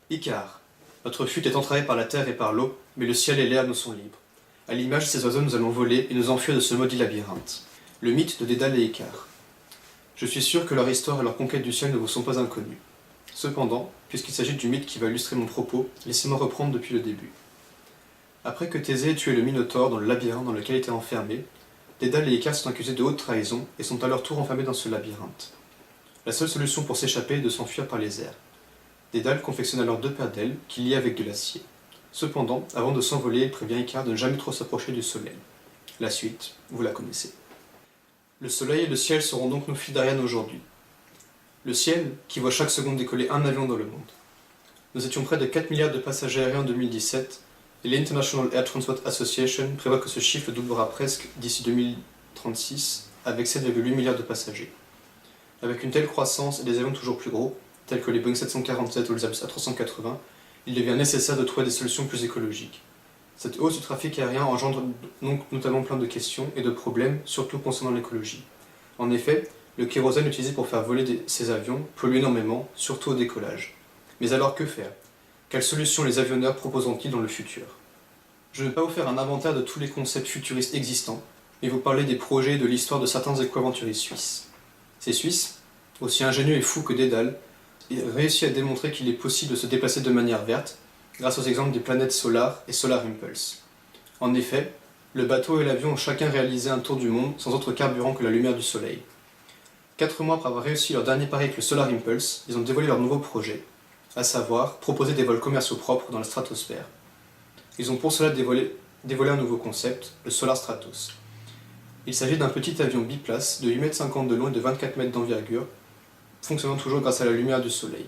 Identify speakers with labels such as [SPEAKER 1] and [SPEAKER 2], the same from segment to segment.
[SPEAKER 1] Icare. Notre chute est entravé par la terre et par l'eau, mais le ciel et l'air nous sont libres. À l'image de ces oiseaux, nous allons voler et nous enfuir de ce maudit labyrinthe. Le mythe de Dédale et Icare. Je suis sûr que leur histoire et leur conquête du ciel ne vous sont pas inconnus. Cependant, puisqu'il s'agit du mythe qui va illustrer mon propos, laissez-moi reprendre depuis le début. Après que Thésée ait tué le Minotaure dans le labyrinthe dans lequel il était enfermé, Dédale et Icare sont accusés de haute trahison et sont à leur tour enfermés dans ce labyrinthe. La seule solution pour s'échapper est de s'enfuir par les airs. Dédale confectionne alors 2 paires d'ailes qu'il lie avec de l'acier. Cependant, avant de s'envoler, il prévient Icare de ne jamais trop s'approcher du soleil. La suite, vous la connaissez. Le soleil et le ciel seront donc nos fils d'Ariane aujourd'hui. Le ciel, qui voit chaque seconde décoller un avion dans le monde. Nous étions près de 4 milliards de passagers aériens en 2017, et l'International Air Transport Association prévoit que ce chiffre doublera presque d'ici 2036, avec 7,8 milliards de passagers. Avec une telle croissance et des avions toujours plus gros, tels que les Boeing 747 ou les Airbus A380, il devient nécessaire de trouver des solutions plus écologiques. Cette hausse du trafic aérien engendre donc notamment plein de questions et de problèmes, surtout concernant l'écologie. En effet, le kérosène utilisé pour faire voler ces avions pollue énormément, surtout au décollage. Mais alors que faire? Quelles solutions les avionneurs proposeront-ils dans le futur? Je ne vais pas vous faire un inventaire de tous les concepts futuristes existants, mais vous parler des projets et de l'histoire de certains éco-aventuristes suisses. Ces Suisses, aussi ingénieux et fous que Dédale, réussit à démontrer qu'il est possible de se déplacer de manière verte, grâce aux exemples des planètes Solar et Solar Impulse. En effet, le bateau et l'avion ont chacun réalisé un tour du monde sans autre carburant que la lumière du soleil. 4 mois après avoir réussi leur dernier pari avec le Solar Impulse, ils ont dévoilé leur nouveau projet, à savoir proposer des vols commerciaux propres dans la stratosphère. Ils ont pour cela dévoilé un nouveau concept, le Solar Stratos. Il s'agit d'un petit avion biplace de 8,50 m de long et de 24 m d'envergure, fonctionnant toujours grâce à la lumière du soleil.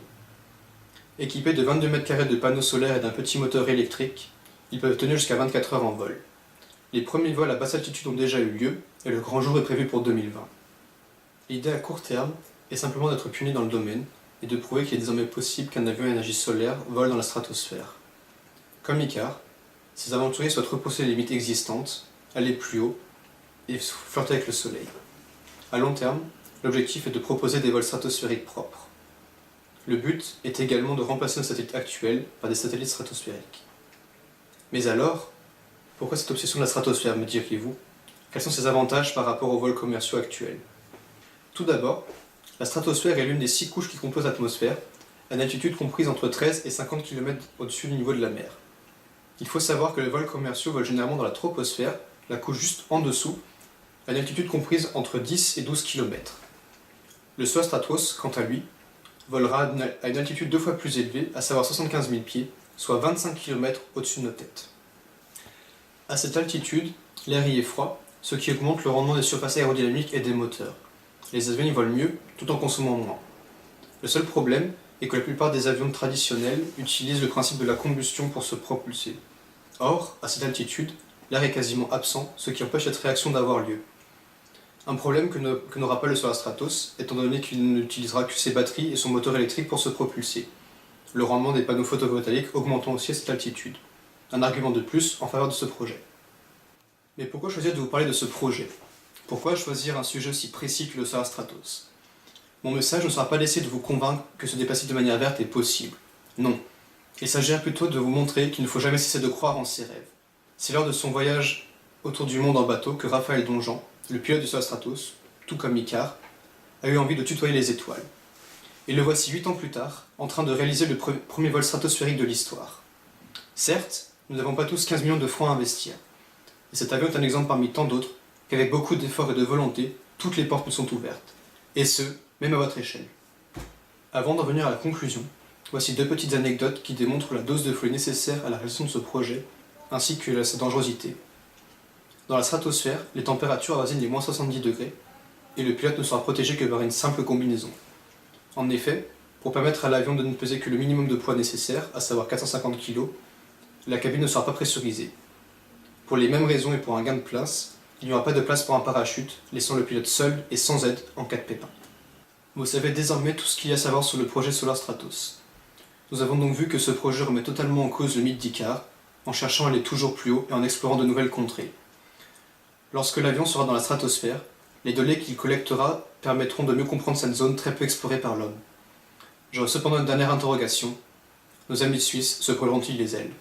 [SPEAKER 1] Équipés de 22 m² de panneaux solaires et d'un petit moteur électrique, ils peuvent tenir jusqu'à 24 heures en vol. Les premiers vols à basse altitude ont déjà eu lieu, et le grand jour est prévu pour 2020. L'idée à court terme est simplement d'être pionnier dans le domaine, et de prouver qu'il est désormais possible qu'un avion à énergie solaire vole dans la stratosphère. Comme Icare, ces aventuriers souhaitent repousser les limites existantes, aller plus haut, et flirter avec le soleil. À long terme, l'objectif est de proposer des vols stratosphériques propres. Le but est également de remplacer nos satellites actuels par des satellites stratosphériques. Mais alors, pourquoi cette obsession de la stratosphère, me diriez-vous? Quels sont ses avantages par rapport aux vols commerciaux actuels? Tout d'abord, la stratosphère est l'une des 6 couches qui composent l'atmosphère, à une altitude comprise entre 13 et 50 km au-dessus du niveau de la mer. Il faut savoir que les vols commerciaux volent généralement dans la troposphère, la couche juste en dessous, à une altitude comprise entre 10 et 12 km. Le Solar Stratos, quant à lui, volera à une altitude 2 fois plus élevée, à savoir 75 000 pieds, soit 25 km au-dessus de nos têtes. À cette altitude, l'air y est froid, ce qui augmente le rendement des surfaces aérodynamiques et des moteurs. Les avions y volent mieux, tout en consommant moins. Le seul problème est que la plupart des avions traditionnels utilisent le principe de la combustion pour se propulser. Or, à cette altitude, l'air est quasiment absent, ce qui empêche cette réaction d'avoir lieu. Un problème que n'aura pas le Solar Stratos, étant donné qu'il n'utilisera que ses batteries et son moteur électrique pour se propulser. Le rendement des panneaux photovoltaïques augmentant aussi à cette altitude. Un argument de plus en faveur de ce projet. Mais pourquoi choisir de vous parler de ce projet? Pourquoi choisir un sujet aussi précis que le Solar Stratos? Mon message ne sera pas d'essayer de vous convaincre que se déplacer de manière verte est possible. Non. Il s'agira plutôt de vous montrer qu'il ne faut jamais cesser de croire en ses rêves. C'est lors de son voyage autour du monde en bateau que Raphaël Donjean, le pilote du Solar Stratos, tout comme Icare, a eu envie de tutoyer les étoiles. Et le voici 8 ans plus tard, en train de réaliser le premier vol stratosphérique de l'histoire. Certes, nous n'avons pas tous 15 millions de francs à investir. Et cet avion est un exemple parmi tant d'autres, qu'avec beaucoup d'efforts et de volonté, toutes les portes nous sont ouvertes. Et ce, même à votre échelle. Avant d'en venir à la conclusion, voici 2 petites anecdotes qui démontrent la dose de folie nécessaire à la réalisation de ce projet, ainsi que sa dangerosité. Dans la stratosphère, les températures avoisinent les moins 70 degrés, et le pilote ne sera protégé que par une simple combinaison. En effet, pour permettre à l'avion de ne peser que le minimum de poids nécessaire, à savoir 450 kg, la cabine ne sera pas pressurisée. Pour les mêmes raisons et pour un gain de place, il n'y aura pas de place pour un parachute, laissant le pilote seul et sans aide en cas de pépin. Vous savez désormais tout ce qu'il y a à savoir sur le projet Solar Stratos. Nous avons donc vu que ce projet remet totalement en cause le mythe d'Icare, en cherchant à aller toujours plus haut et en explorant de nouvelles contrées. Lorsque l'avion sera dans la stratosphère, les données qu'il collectera permettront de mieux comprendre cette zone très peu explorée par l'homme. J'aurais cependant une dernière interrogation. nos amis de Suisse se brûleront-ils les ailes?